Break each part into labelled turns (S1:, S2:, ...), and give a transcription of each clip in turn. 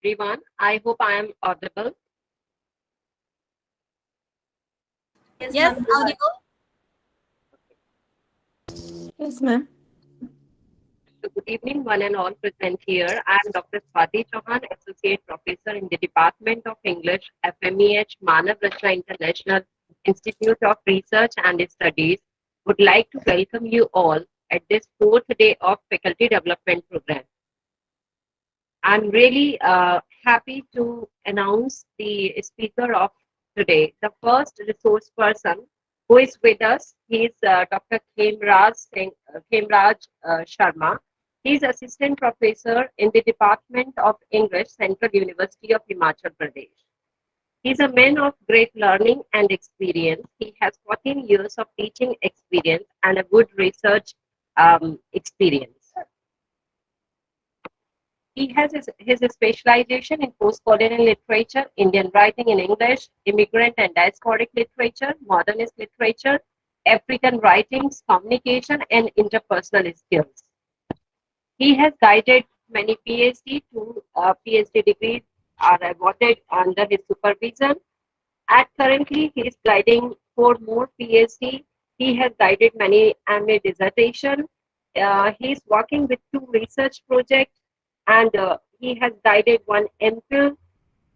S1: everyone. I hope I am audible.
S2: Yes, audible.
S3: Yes, ma'am.
S1: So good evening, one and all present here. I am Dr. Swati Chauhan, Associate Professor in the Department of English, FMEH, Manav Rachna International Institute of Research and Studies. Would like to welcome you all at this fourth day of Faculty Development Program. I'm really happy to announce the speaker of today, the first resource person who is with us. He is Dr. Khemraj Sharma. He is Assistant Professor in the Department of English, Central University of Himachal Pradesh. He is a man of great learning and experience. He has 14 years of teaching experience and a good research experience. He has his specialization in post-colonial literature, Indian writing in English, immigrant and diasporic literature, modernist literature, African writings, communication, and interpersonal skills. He has guided many PhD to PhD degrees are awarded under his supervision. Currently, he is guiding 4 more PhD. He has guided many MA dissertation. He is working with 2 research projects and he has guided 1 MPhil.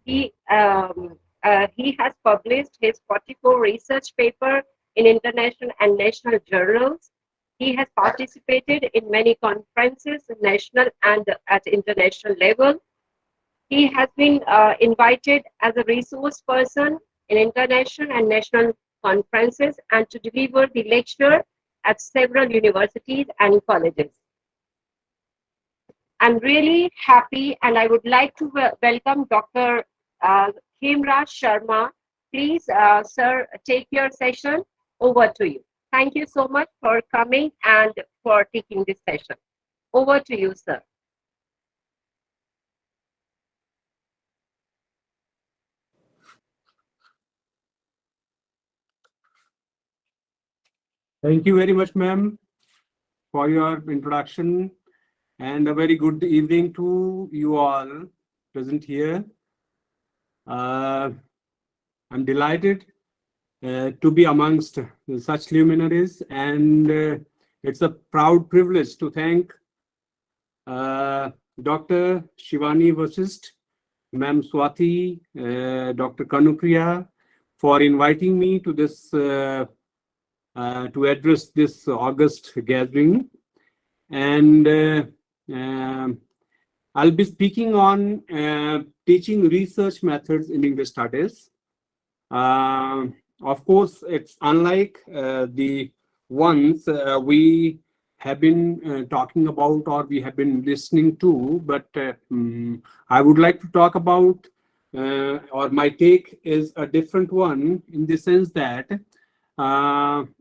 S1: He has published his 44 research paper in international and national journals. He has participated in many conferences, national and at international level. He has been invited as a resource person in international and national conferences and to deliver the lecture at several universities and colleges. I'm really happy and I would like to welcome Dr. Khemraj Sharma. Please, sir, take your session. Over to you. Thank you so much for coming and for taking this session. Over to you, sir.
S4: Thank you very much, ma'am, for your introduction, and a very good evening to you all present here. I'm delighted to be amongst such luminaries, and it's a proud privilege to thank Dr. Shivani Vasist, Ma'am Swati, Dr. Kanupriya for inviting me to this to address this August gathering. And I'll be speaking on teaching research methods in English studies. Of course, it's unlike the ones we have been talking about or we have been listening to, but I would like to talk about, or my take is a different one in the sense that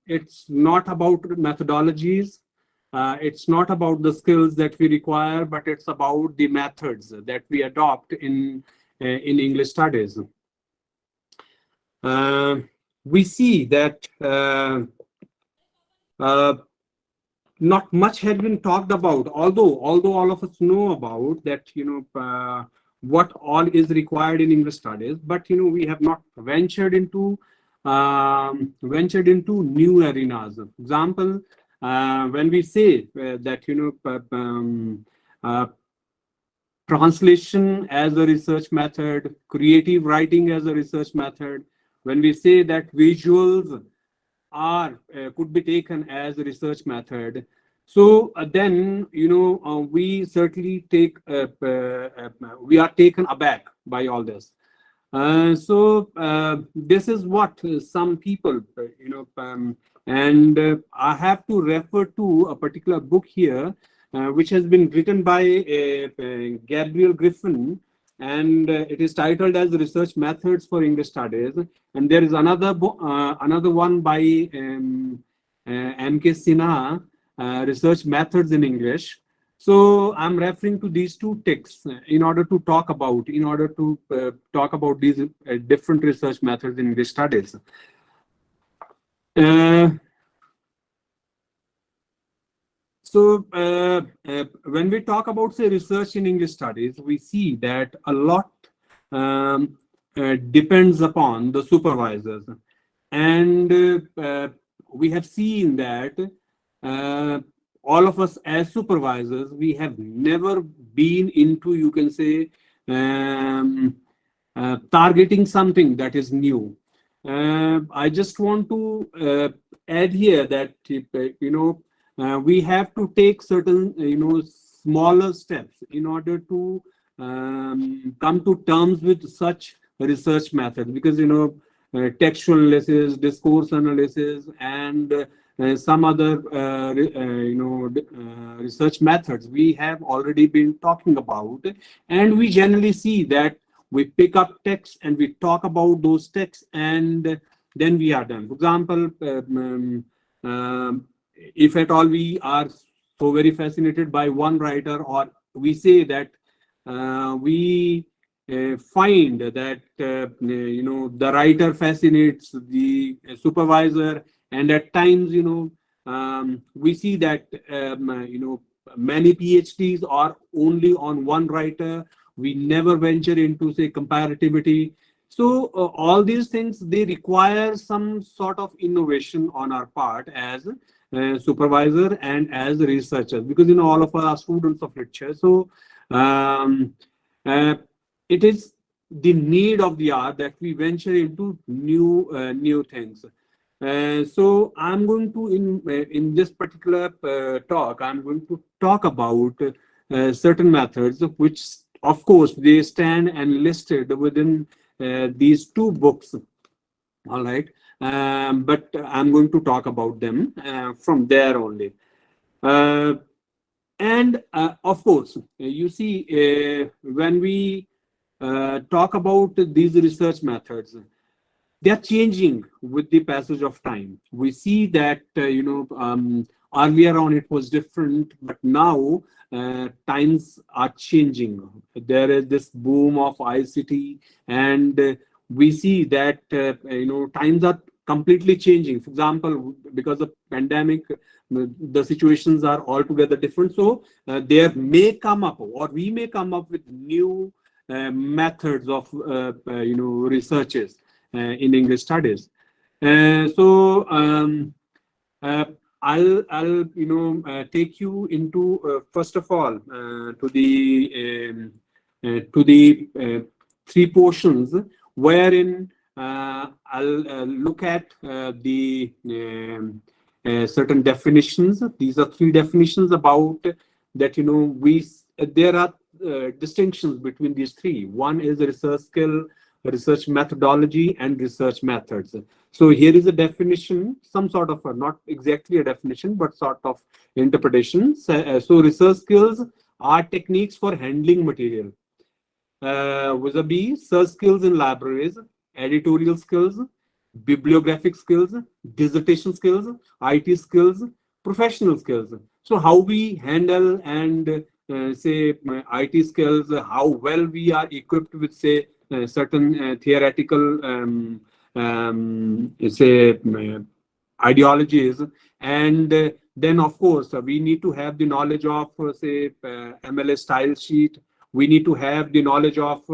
S4: it's not about methodologies, it's not about the skills that we require, but it's about the methods that we adopt in English studies. We see that not much had been talked about, although all of us know about that, what all is required in English studies, but we have not ventured into new arenas. For example, when we say that translation as a research method, creative writing as a research method, when we say that visuals are could be taken as a research method, so then we certainly take we are taken aback by all this. So this is what some people, and I have to refer to a particular book here, which has been written by Gabriel Griffin, and it is titled as Research Methods for English Studies. And there is another one by M.K. Sinha, Research Methods in English. So I'm referring to these 2 texts in order to talk about these different research methods in English studies. So when we talk about, say, research in English studies, we see that a lot depends upon the supervisors. And we have seen that uh, all of us as supervisors, we have never been into, you can say, targeting something that is new. I just want to add here that we have to take certain smaller steps in order to come to terms with such research methods, because textual analysis, discourse analysis, and some other research methods we have already been talking about, and we generally see that we pick up texts and we talk about those texts, and then we are done. For example, if at all we are so very fascinated by one writer, or we say that we find that the writer fascinates the supervisor, and at times we see that many PhDs are only on one writer. We never venture into, say, comparativity. So all these things, they require some sort of innovation on our part as supervisor and as researchers, because all of us are students of literature. So um, uh, it is the need of the hour that we venture into new things. So I'm going to, in this particular talk, I'm going to talk about certain methods, which of course they stand and listed within these two books. All right, but I'm going to talk about them from there only. Uh, and of course, you see, when we talk about these research methods, they are changing with the passage of time. We see that earlier on it was different, but now times are changing. There is this boom of ICT, and we see that times are completely changing. For example, because of pandemic, the situations are altogether different. So there may come up, or we may come up with new methods of researches in English studies. So I'll take you into first of all to the three portions wherein I'll look at the certain definitions. These are three definitions about that. There are distinctions between these three. One is a research skill, research methodology, and research methods. So here is a definition, some sort of not exactly a definition, but sort of interpretation. So research skills are techniques for handling material. Vis-a-vis search skills in libraries, editorial skills, bibliographic skills, dissertation skills, IT skills, professional skills. So how we handle and say IT skills, how well we are equipped with, say, certain theoretical say ideologies, and then of course we need to have the knowledge of say MLS style sheet. We need to have the knowledge of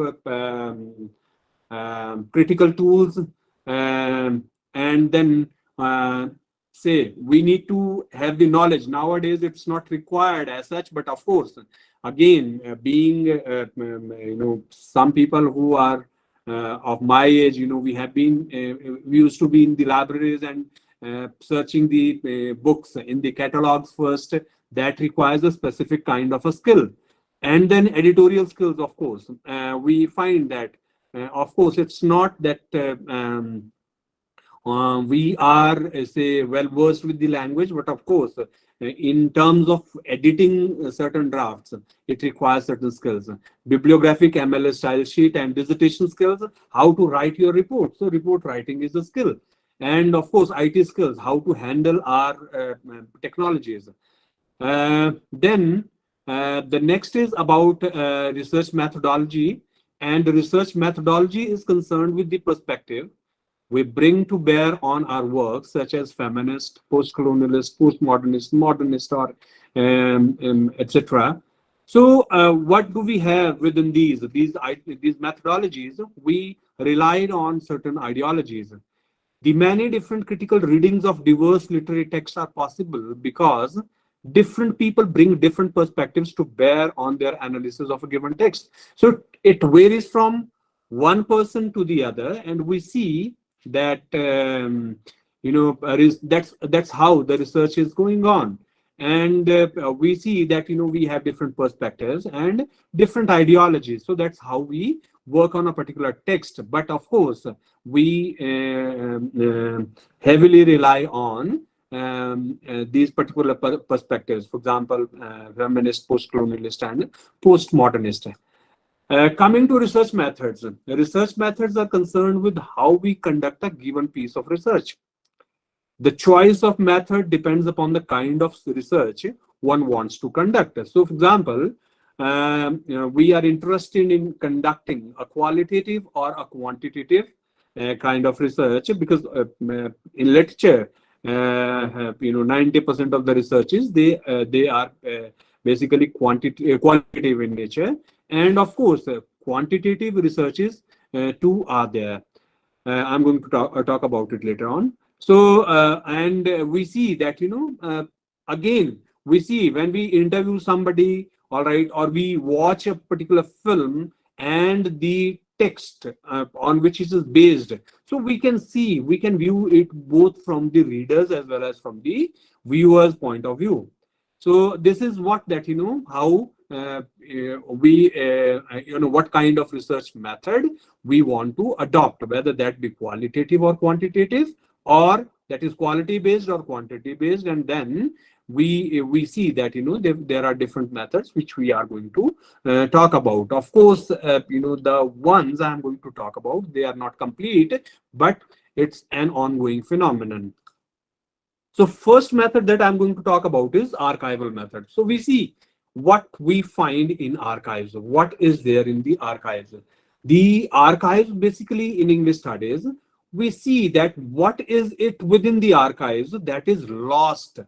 S4: critical tools, and then say we need to have the knowledge. Nowadays it's not required as such, but of course, again, being some people who are of my age, we have been we used to be in the libraries and searching the books in the catalogs first. That requires a specific kind of a skill. And then editorial skills, of course, we find that of course it's not that we are say well versed with the language, but of course in terms of editing certain drafts, it requires certain skills. Bibliographic MLS style sheet and dissertation skills, how to write your report. So report writing is a skill. And of course IT skills, how to handle our technologies. Then the next is about research methodology, and research methodology is concerned with the perspective we bring to bear on our work, such as feminist, post-colonialist, postmodernist, modernist, or etc. So what do we have within these methodologies? We relied on certain ideologies. The many different critical readings of diverse literary texts are possible because different people bring different perspectives to bear on their analysis of a given text. So it varies from one person to the other, and we see that that's how the research is going on. And we see that we have different perspectives and different ideologies. So that's how we work on a particular text. But of course, we heavily rely on these particular perspectives. For example, feminist, post-colonialist, and postmodernist. Coming to research methods. Research methods are concerned with how we conduct a given piece of research. The choice of method depends upon the kind of research one wants to conduct. So, for example, we are interested in conducting a qualitative or a quantitative kind of research, because in literature, 90% of the researches they are basically qualitative in nature, and of course, quantitative researches too are there. I'm going to talk about it later on. So, and we see that, again, we see when we interview somebody, all right, or we watch a particular film and the text on which it is based. So we can view it both from the readers as well as from the viewer's point of view. So this is what that, how what kind of research method we want to adopt, whether that be qualitative or quantitative, or that is quality based or quantity based. And then we see that there are different methods which we are going to talk about. Of course, the ones I'm going to talk about, they are not complete, but it's an ongoing phenomenon. So first method that I'm going to talk about is archival method. So we see what we find in archives. What is there in the archives? The archives, basically in English studies, we see that what is it within the archives that is lost.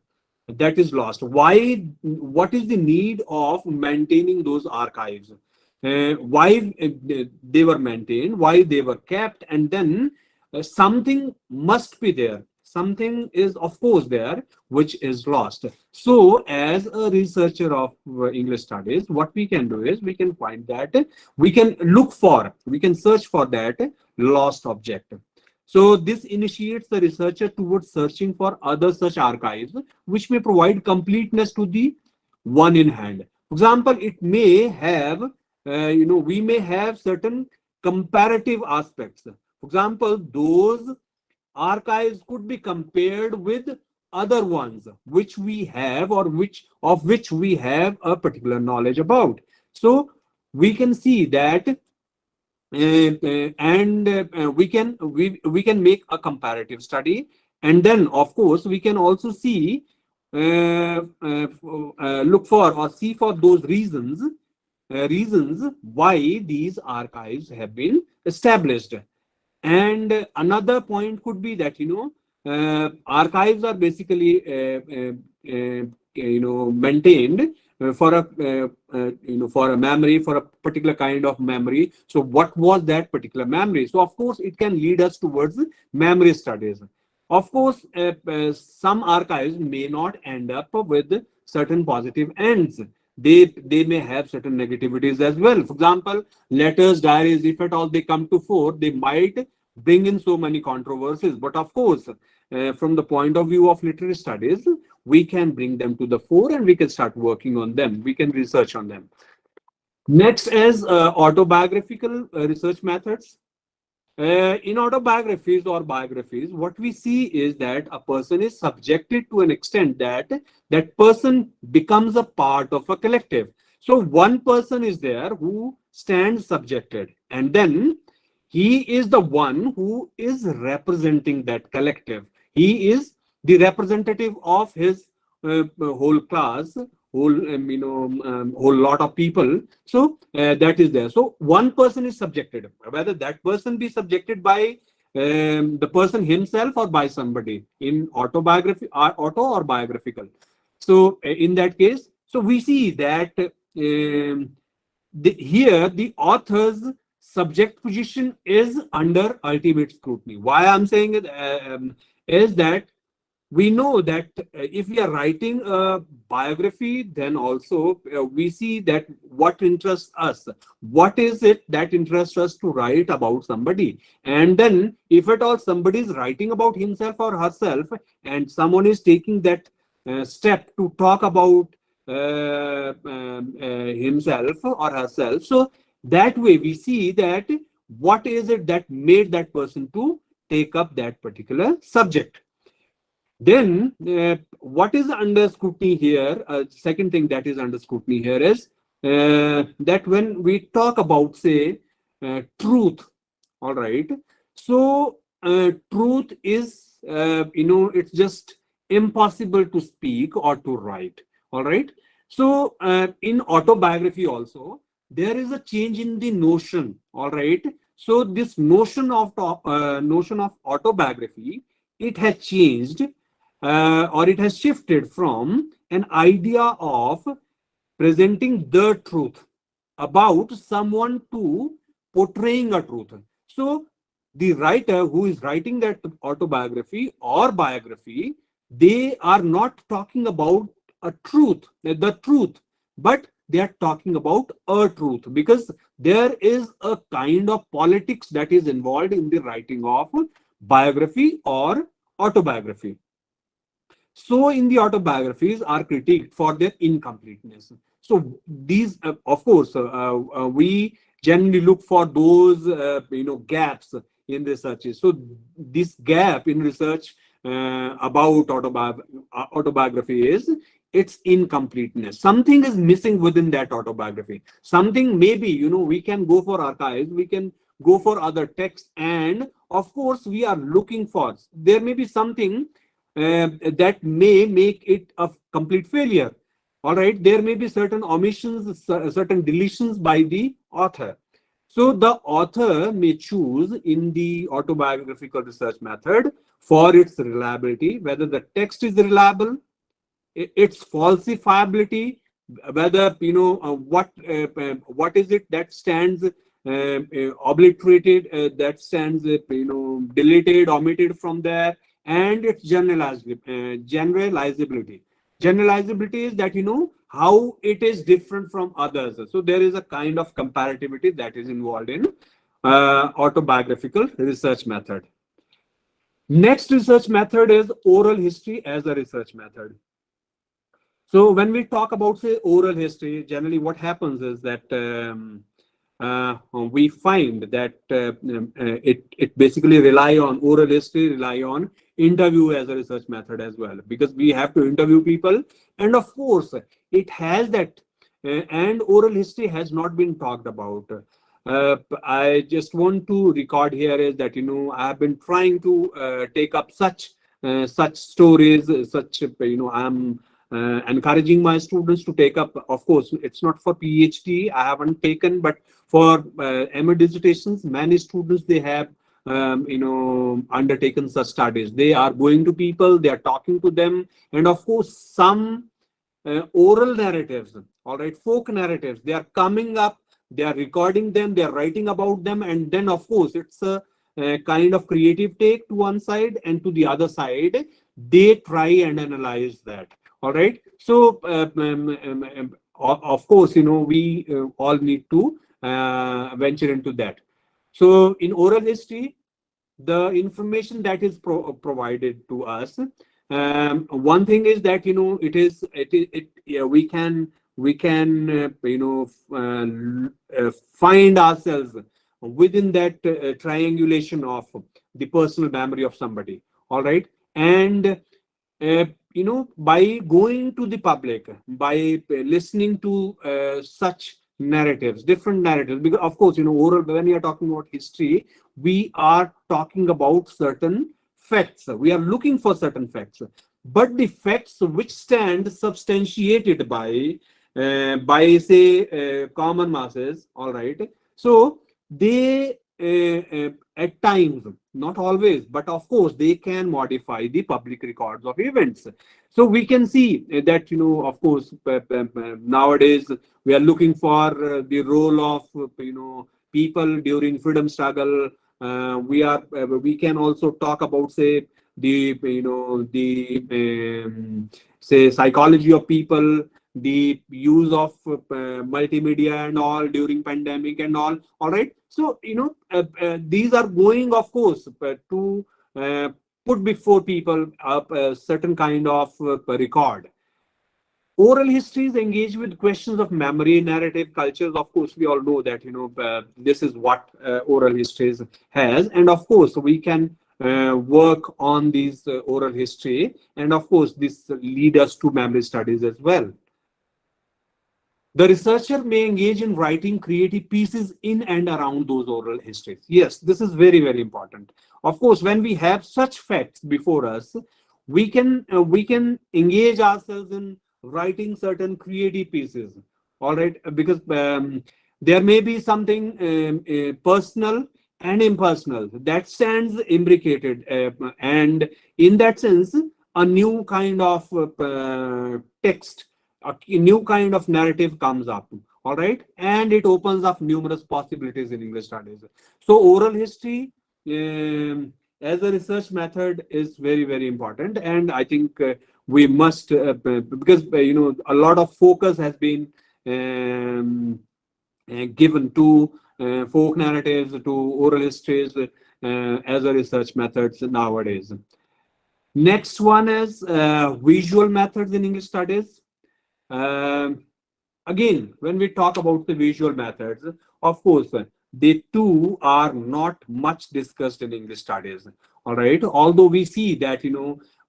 S4: That is lost. Why? What is the need of maintaining those archives? Why they were maintained? Why they were kept? And then something must be there. Something is, of course, there which is lost. So, as a researcher of English studies, what we can do is we can find that, we can search for that lost object. So this initiates the researcher towards searching for other such archives which may provide completeness to the one in hand. For example, it may have, we may have certain comparative aspects. For example, those archives could be compared with other ones which we have, or of which we have a particular knowledge about. So we can see that and we can make a comparative study, and then of course we can also see look for or see for those reasons why these archives have been established. And another point could be that archives are basically maintained for a memory, for a particular kind of memory. So what was that particular memory? So of course it can lead us towards memory studies. Of course, some archives may not end up with certain positive ends. They may have certain negativities as well. For example, letters, diaries, if at all they come to fore, they might bring in so many controversies. But of course, from the point of view of literary studies, we can bring them to the fore and we can start working on them. We can research on them. Next is autobiographical research methods. In autobiographies or biographies, what we see is that a person is subjected to an extent that that person becomes a part of a collective. So one person is there who stands subjected, and then he is the one who is representing that collective. He is the representative of his whole class, whole lot of people. So that is there. So one person is subjected, whether that person be subjected by the person himself or by somebody in autobiography, auto or biographical. So in that case, so we see that here the author's subject position is under ultimate scrutiny. Why I'm saying it is that we know that if we are writing a biography, then also we see that what interests us, what is it that interests us to write about somebody. And then if at all somebody is writing about himself or herself, and someone is taking that step to talk about himself or herself, so that way we see that what is it that made that person to take up that particular subject. Then, what is under scrutiny here? Second thing that is under scrutiny here is that when we talk about, say, truth, all right. So, truth is, it's just impossible to speak or to write, all right. So, in autobiography also, there is a change in the notion, all right. So, this notion of autobiography, it has changed or it has shifted from an idea of presenting the truth about someone to portraying a truth. So the writer who is writing that autobiography or biography, they are not talking about a truth, the truth, but they are talking about a truth, because there is a kind of politics that is involved in the writing of biography or autobiography. So in the autobiographies are critiqued for their incompleteness. So these, of course, we generally look for those, gaps in researches. So this gap in research about autobiography is its incompleteness. Something is missing within that autobiography. Something, maybe, we can go for archives, we can go for other texts, and of course we are looking for, there may be something that may make it a complete failure. All right, there may be certain omissions, certain deletions by the author. So the author may choose in the autobiographical research method for its reliability, whether the text is reliable, its falsifiability, whether what is it that stands obliterated, that stands deleted, omitted from there, and its generalizability. Generalizability is that how it is different from others. So there is a kind of comparativity that is involved in autobiographical research method. Next research method is oral history as a research method. So when we talk about, say, oral history, generally what happens is that we find that it basically rely on oral history, rely on interview as a research method as well, because we have to interview people, and of course it has that, and oral history has not been talked about. I just want to record here is that I have been trying to take up such stories, such I'm encouraging my students to take up. Of course, it's not for PhD, I haven't taken, but for MA dissertations, many students, they have undertaken such studies. They are going to people, they are talking to them, and of course some oral narratives, all right, folk narratives, they are coming up, they are recording them, they are writing about them, and then of course it's a kind of creative take to one side, and to the other side they try and analyze that. All right. So of course we all need to venture into that. So in oral history, the information that is provided to us, one thing is that yeah, we can find ourselves within that triangulation of the personal memory of somebody. All right. And by going to the public, by listening to such narratives, different narratives, because of course oral, when we are talking about history, we are talking about certain facts, we are looking for certain facts, but the facts which stand substantiated by say common masses, all right, so they at times, not always, but of course, they can modify the public records of events. So we can see that, of course, nowadays we are looking for the role of, people during freedom struggle. We can also talk about, say, say, psychology of people, the use of multimedia and all during pandemic and all right. So these are going, of course, to put before people up a certain kind of record. Oral histories engage with questions of memory, narrative, cultures. Of course, we all know that this is what oral histories has, and of course we can work on these oral history, and of course this lead us to memory studies as well. The researcher may engage in writing creative pieces in and around those oral histories. Yes, this is very, very important. Of course, when we have such facts before us, we can engage ourselves in writing certain creative pieces. All right, because there may be something personal and impersonal that stands imbricated, and in that sense, a new kind of text, a new kind of narrative comes up. All right, and it opens up numerous possibilities in English studies. So oral history as a research method is very, very important, and I think we must because a lot of focus has been given to folk narratives, to oral histories as a research methods nowadays. Next one is visual methods in English studies. Again, when we talk about the visual methods, of course, they too are not much discussed in English studies. All right, although we see that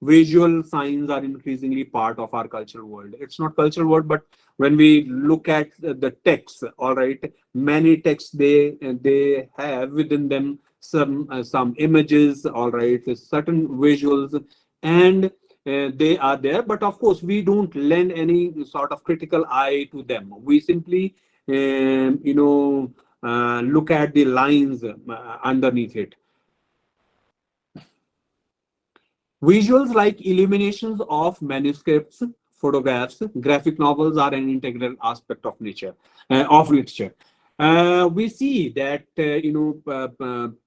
S4: visual signs are increasingly part of our cultural world. It's not cultural world, but when we look at the texts, all right, many texts they have within them some images, all right, certain visuals, and they are there, but of course we don't lend any sort of critical eye to them. We simply look at the lines underneath it. Visuals like illuminations of manuscripts, photographs, graphic novels are an integral aspect of nature of literature. We see that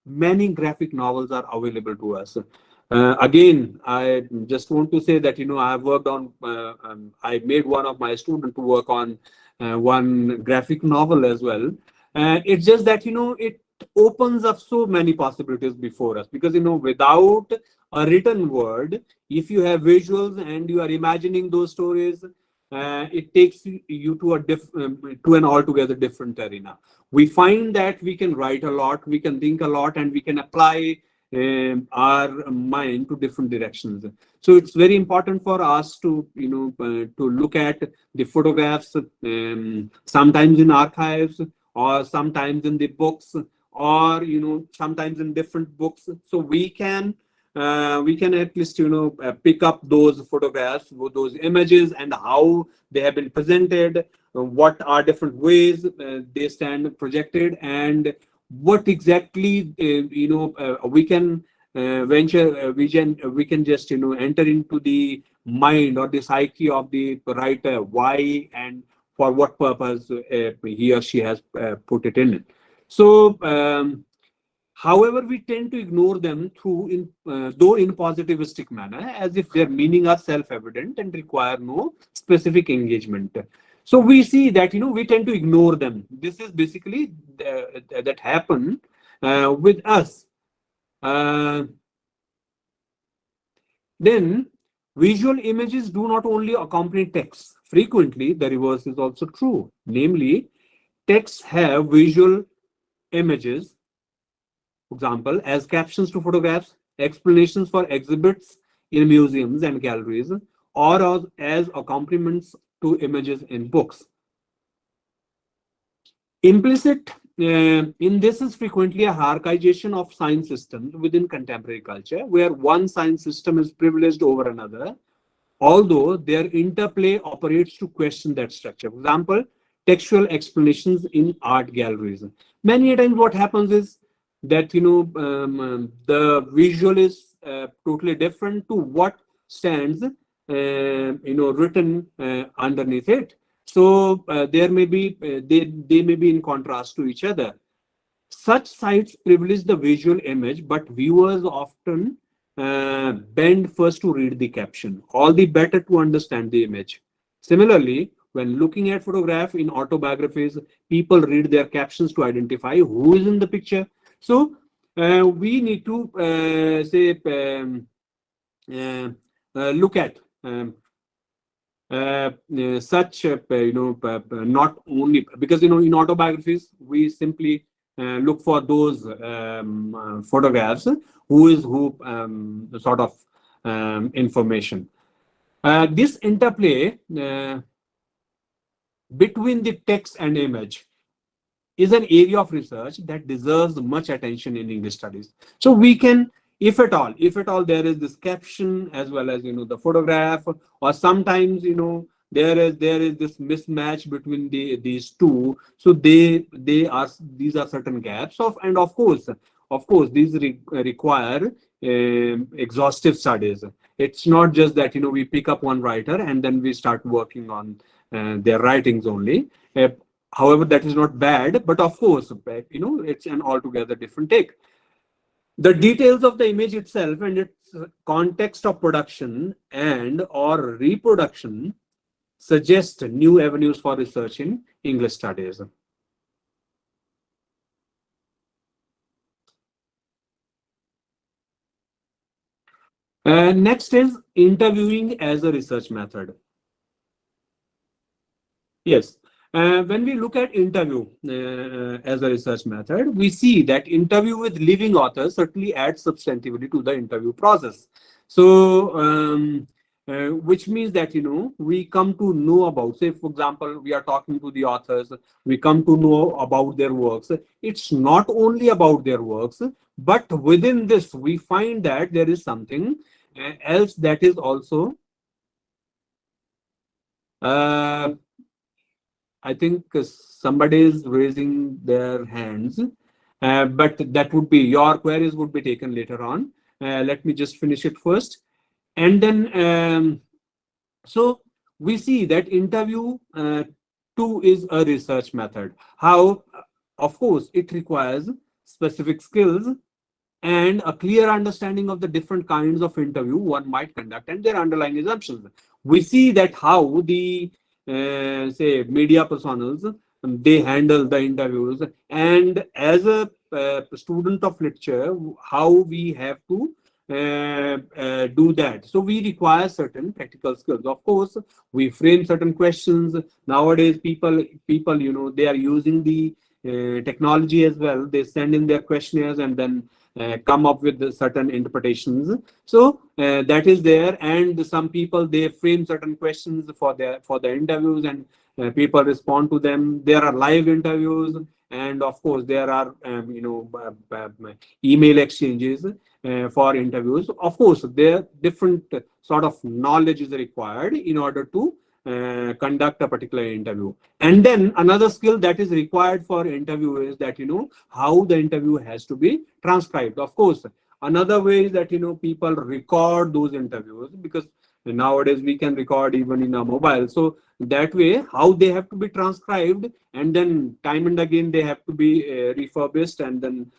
S4: many graphic novels are available to us. Again, I just want to say that I have worked on. I made one of my students to work on one graphic novel as well. It's just that it opens up so many possibilities before us, because without a written word, if you have visuals and you are imagining those stories, it takes you to to an altogether different arena. We find that we can write a lot, we can think a lot, and we can apply our mind to different directions. So it's very important for us to to look at the photographs, sometimes in archives, or sometimes in the books, or sometimes in different books. So we can at least pick up those photographs, those images, and how they have been presented, what are different ways they stand projected, and what exactly we can we can just enter into the mind or the psyche of the writer, why and for what purpose he or she has put it in. So however, we tend to ignore them though in positivistic manner, as if their meaning are self-evident and require no specific engagement. So we see that we tend to ignore them. This is basically that happen with us. Then visual images do not only accompany text. Frequently, the reverse is also true. Namely, texts have visual images, for example, as captions to photographs, explanations for exhibits in museums and galleries, or as accompaniments to images in books. Implicit in this is frequently a hierarchization of science systems within contemporary culture, where one science system is privileged over another, although their interplay operates to question that structure. For example, textual explanations in art galleries. Many times what happens is that the visual is totally different to what stands written underneath it. So there may be they may be in contrast to each other. Such sites privilege the visual image, but viewers often bend first to read the caption, all the better to understand the image. Similarly, when looking at photograph in autobiographies, people read their captions to identify who is in the picture. So we need to uh, look at such not only because in autobiographies we simply look for those photographs who is who sort of information. This interplay between the text and image is an area of research that deserves much attention in English studies. So we can, if at all, there is this caption as well as the photograph, or sometimes there is this mismatch between these two. So these are certain gaps of, and of course these require exhaustive studies. It's not just that we pick up one writer and then we start working on their writings only. However, that is not bad, but of course, it's an altogether different take. The details of the image itself and its context of production and or reproduction suggest new avenues for research in English studies. Next is interviewing as a research method. Yes. When we look at interview as a research method, we see that interview with living authors certainly adds substantively to the interview process. So, which means that we come to know about, say, for example, we are talking to the authors, we come to know about their works. It's not only about their works, but within this, we find that there is something else that is also I think somebody is raising their hands, but that would be your queries would be taken later on. Let me just finish it first. And then, so we see that interview too is a research method. How, of course, it requires specific skills and a clear understanding of the different kinds of interview one might conduct and their underlying assumptions. We see that how the say media personals they handle the interviews, and as a student of literature, how we have to do that. So we require certain practical skills. Of course, we frame certain questions. Nowadays, people they are using the technology as well. They send in their questionnaires and then come up with certain interpretations. So that is there, and some people they frame certain questions for the interviews, and people respond to them. There are live interviews, and of course there are email exchanges for interviews. Of course, there different sort of knowledge is required in order to conduct a particular interview. And then another skill that is required for interview is that how the interview has to be transcribed. Of course, another way is that people record those interviews, because nowadays we can record even in a mobile. So that way, how they have to be transcribed, and then time and again they have to be refurbished and then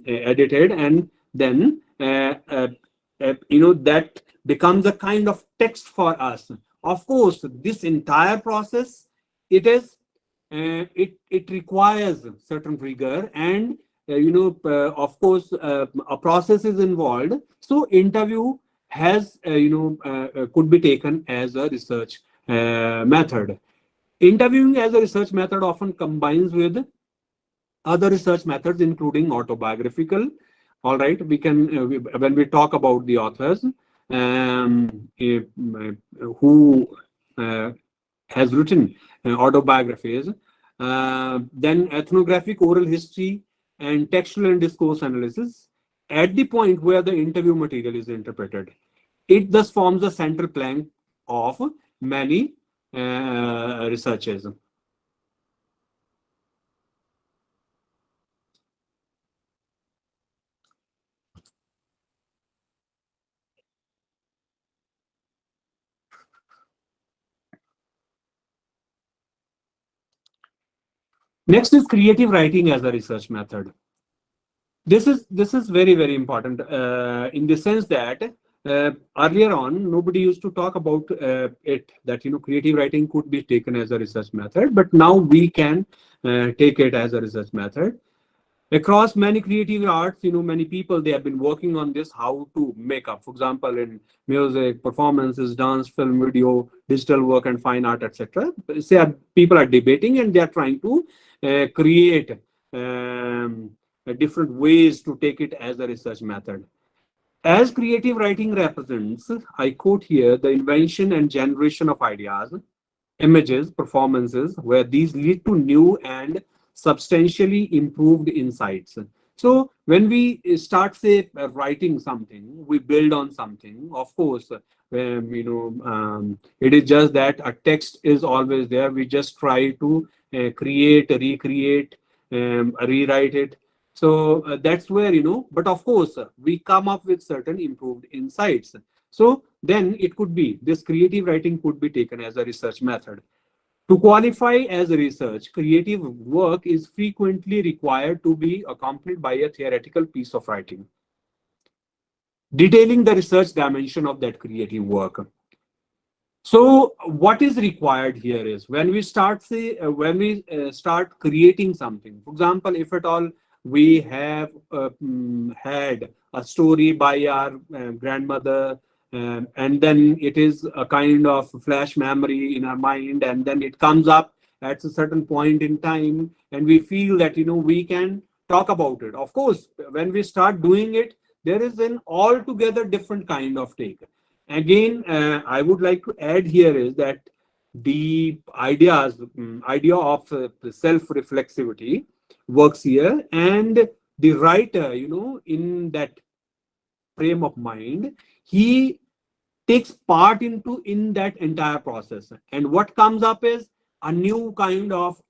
S4: edited, and then that becomes a kind of text for us. Of course, this entire process, it requires certain rigor, and of course a process is involved. So interview has could be taken as a research method. Interviewing as a research method often combines with other research methods, including autobiographical. All right, we can when we talk about the authors who has written autobiographies, then ethnographic oral history and textual and discourse analysis at the point where the interview material is interpreted. It thus forms a central plank of many researches. Next is creative writing as a research method. This is very, very important in the sense that earlier on nobody used to talk about it, that creative writing could be taken as a research method, but now we can take it as a research method. Across many creative arts, many people, they have been working on this, how to make up, for example, in music, performances, dance, film, video, digital work, and fine art, etc. Say people are debating and they are trying to create different ways to take it as a research method. As creative writing represents, I quote here, the invention and generation of ideas, images, performances, where these lead to new and substantially improved insights. So when we start, say, writing something, we build on something. Of course, it is just that a text is always there. We just try to create, recreate, rewrite it. So that's where, but of course, we come up with certain improved insights. So then it could be, this creative writing could be taken as a research method. To qualify as research, creative work is frequently required to be accompanied by a theoretical piece of writing, detailing the research dimension of that creative work. So what is required here is, when we start, say, start creating something, for example, if at all we have had a story by our grandmother, and then it is a kind of flash memory in our mind, and then it comes up at a certain point in time, and we feel that we can talk about it. Of course, when we start doing it, there is an altogether different kind of take. Again, I would like to add here is that the idea of self-reflexivity works here, and the writer, in that frame of mind, he takes part in that entire process, and what comes up is a new kind of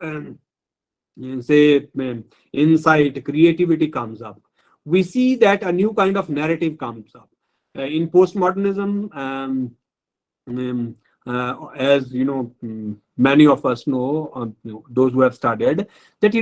S4: say insight, creativity comes up. We see that a new kind of narrative comes up in postmodernism. As many of us know, those who have studied, that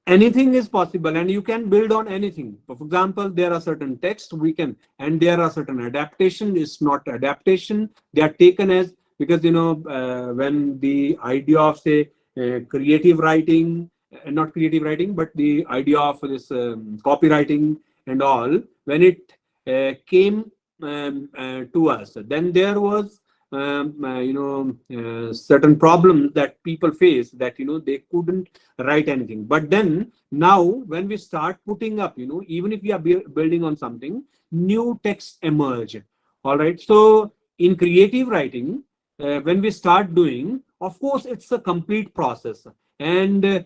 S4: anything is possible and you can build on anything. For example, there are certain texts we can, and there are certain adaptation. It's not adaptation, they are taken as, because when the idea of, say, creative writing, not creative writing, but the idea of this copywriting and all, when it came to us, then there was certain problems that people face, that they couldn't write anything. But then now when we start putting up, even if we are building on something, new texts emerge. All right, so in creative writing, when we start doing, of course it's a complete process, and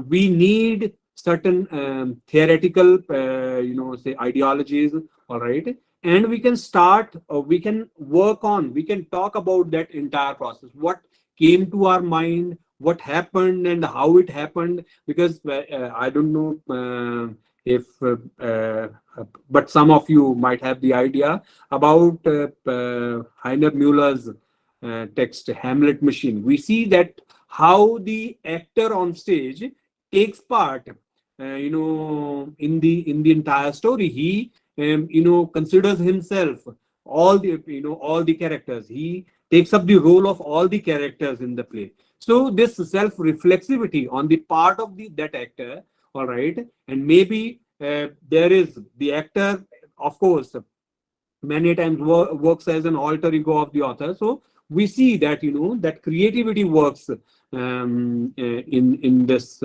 S4: we need certain theoretical say ideologies. All right, and we can start, we can work on, we can talk about that entire process, what came to our mind, what happened and how it happened. Because I don't know if but some of you might have the idea about Heiner Muller's text Hamlet Machine. We see that how the actor on stage takes part in the entire story. He considers himself all the all the characters. He takes up the role of all the characters in the play. So this self reflexivity on the part of that actor, all right, and maybe there is the actor, of course, many times works as an alter ego of the author. So we see that that creativity works in this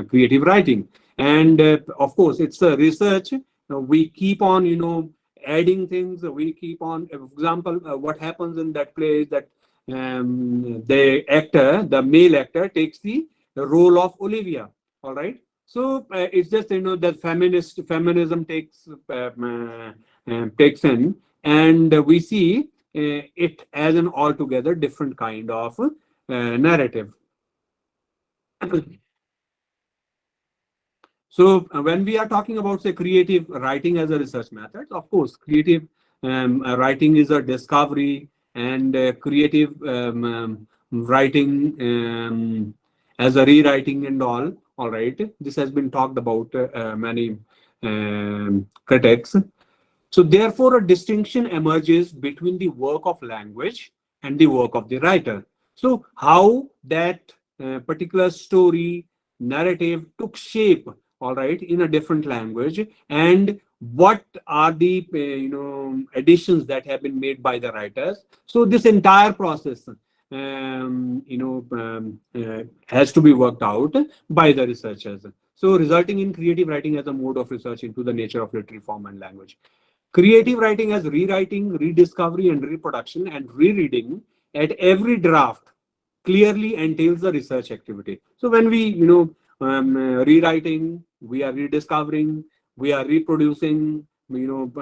S4: creative writing. And of course it's a research. We keep on adding things. We keep on, for example, what happens in that play is that the male actor takes the role of Olivia. All right, so it's just that feminism takes in, and we see it as an altogether different kind of narrative. So when we are talking about, say, creative writing as a research method, of course, creative writing is a discovery, and creative writing as a rewriting and all. All right, this has been talked about many critics. So therefore, a distinction emerges between the work of language and the work of the writer. So how that particular story narrative took shape, all right, in a different language, and what are the additions that have been made by the writers. So this entire process has to be worked out by the researchers. So resulting in creative writing as a mode of research into the nature of literary form and language. Creative writing as rewriting, rediscovery, and reproduction and rereading at every draft clearly entails the research activity. So when we, rewriting, we are rediscovering, we are reproducing,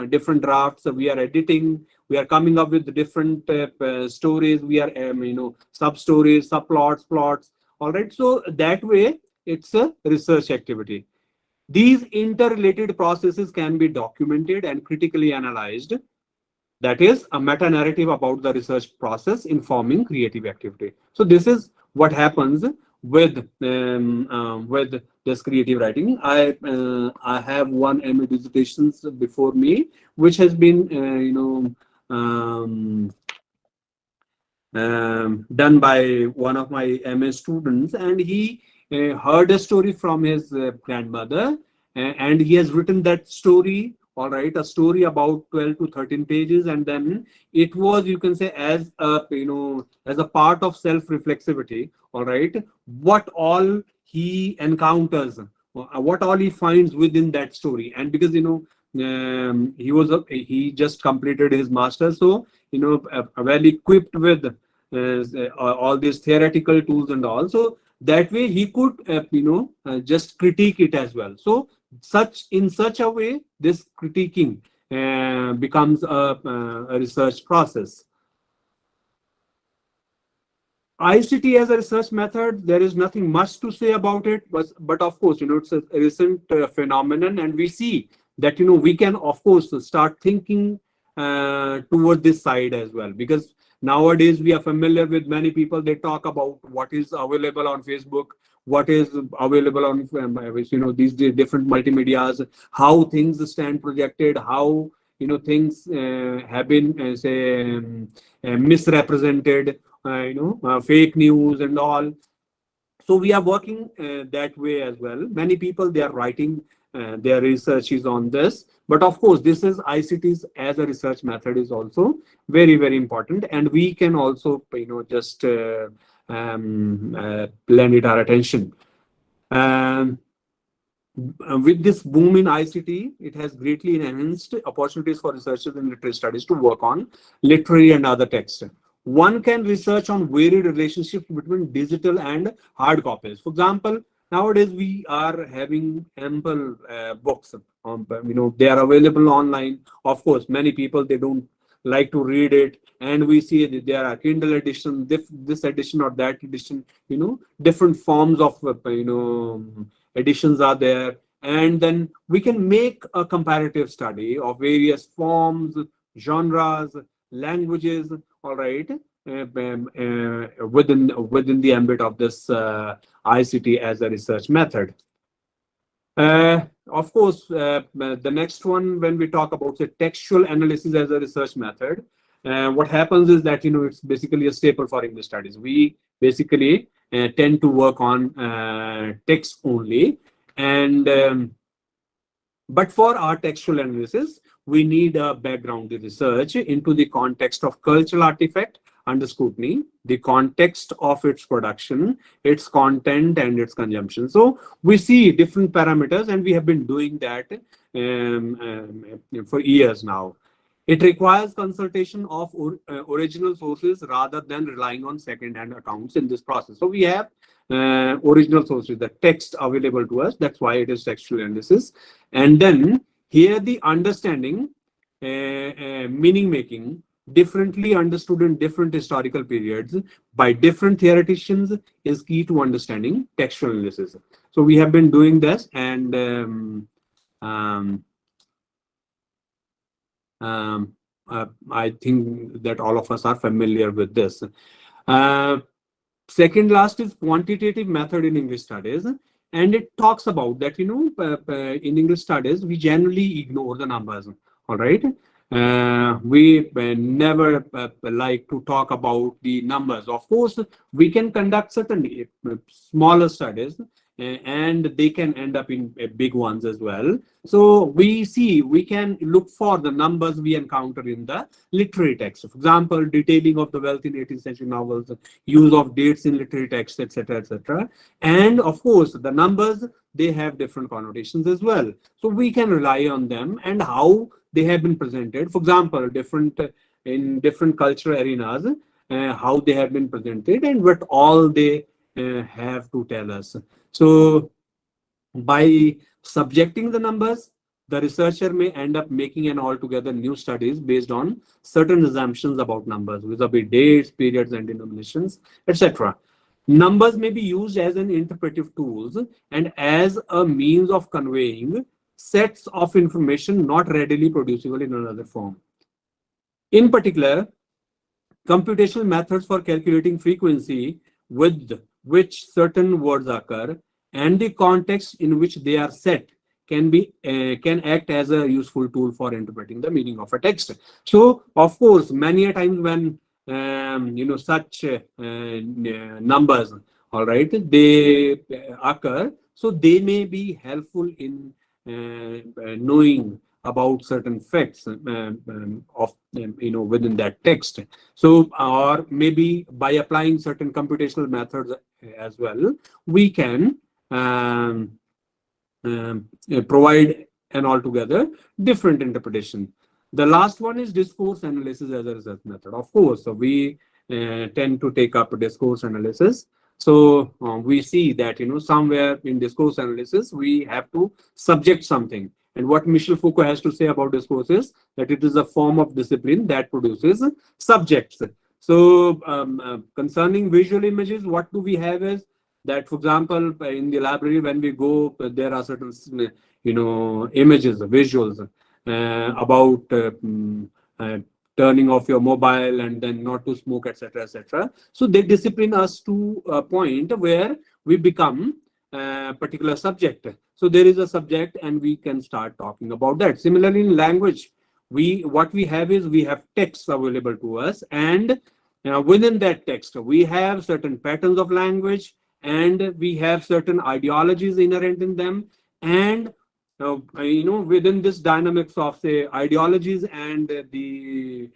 S4: different drafts, we are editing, we are coming up with different stories, we are, sub stories, subplots, plots. All right. So that way, it's a research activity. These interrelated processes can be documented and critically analyzed. That is a meta narrative about the research process informing creative activity. So this is what happens with this creative writing. I have one MA dissertations before me, which has been done by one of my MA students, and he heard a story from his grandmother, and he has written that story. All right, a story about 12 to 13 pages, and then it was, you can say, as a as a part of self-reflexivity. All right, what all he encounters, what all he finds within that story, and because he just completed his master, so well equipped with all these theoretical tools and all. So that way he could just critique it as well. So in such a way, this critiquing becomes a research process. ICT as a research method, there is nothing much to say about it, but of course, it's a recent phenomenon, and we see that we can of course start thinking toward this side as well, because nowadays we are familiar with many people. They talk about what is available on Facebook, what is available on these different multimedias, how things stand projected, how things have been say misrepresented, fake news and all. So we are working that way as well. Many people, they are writing their researches on this, but of course this is ICTs as a research method is also very, very important, and we can also just lend it our attention. With this boom in ICT, it has greatly enhanced opportunities for researchers in literary studies to work on literary and other texts. One can research on varied relationships between digital and hard copies. For example, nowadays we are having ample books. They are available online. Of course, many people, they don't like to read it, and we see that there are Kindle edition, this edition or that edition. Different forms of editions are there, and then we can make a comparative study of various forms, genres, languages. All right, within the ambit of this ICT as a research method. Of course, the next one, when we talk about the textual analysis as a research method, what happens is that it's basically a staple for English studies. We basically tend to work on text only, and but for our textual analysis, we need a background research into the context of cultural artifact under scrutiny, the context of its production, its content, and its consumption. So we see different parameters, and we have been doing that for years now. It requires consultation of original sources rather than relying on second-hand accounts in this process. So we have original sources, the text available to us. That's why it is textual analysis. And then here the understanding, meaning making, differently understood in different historical periods by different theoreticians is key to understanding textual analysis. So we have been doing this, and I think that all of us are familiar with this. Second last is quantitative method in English studies. and it talks about that, in English studies, we generally ignore the numbers. All right. We never like to talk about the numbers. Of course, we can conduct certain smaller studies, and they can end up in big ones as well. So we can look for the numbers we encounter in the literary text. For example, detailing of the wealth in 18th century novels, use of dates in literary text, etc., etc. And of course, the numbers, they have different connotations as well. So we can rely on them and how they have been presented. For example, in different cultural arenas, how they have been presented and what all they have to tell us. So by subjecting the numbers, the researcher may end up making an altogether new studies based on certain assumptions about numbers, vis-a-vis dates, periods, and denominations, etc. Numbers may be used as an interpretive tools and as a means of conveying sets of information not readily producible in another form. In particular, computational methods for calculating frequency with which certain words occur and the context in which they are set can act as a useful tool for interpreting the meaning of a text. So, of course, many a times when such numbers, all right, they occur, so they may be helpful in knowing about certain facts of within that text. So, or maybe by applying certain computational methods as well, we can provide an altogether different interpretation. The last one is discourse analysis as a research method. Of course, so we tend to take up discourse analysis. So we see that somewhere in discourse analysis we have to subject something. And what Michel Foucault has to say about discourse is that it is a form of discipline that produces subjects. So concerning visual images, what do we have is that, for example, in the library, when we go, there are certain, images, visuals about turning off your mobile and then not to smoke, etc., etc. So they discipline us to a point where we become a particular subject. So there is a subject, and we can start talking about that. Similarly, in language, what we have is we have texts available to us, and within that text, we have certain patterns of language, and we have certain ideologies inherent in them, and within this dynamics of, say, ideologies and the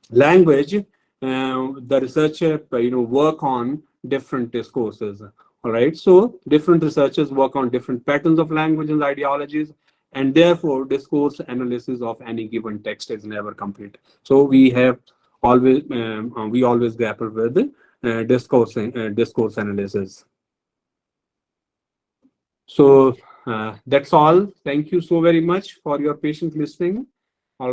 S4: language, the researcher work on different discourses. All right, so different researchers work on different patterns of language and ideologies, and therefore discourse analysis of any given text is never complete. So we always grapple with discourse analysis. So that's all. Thank you so very much for your patient listening.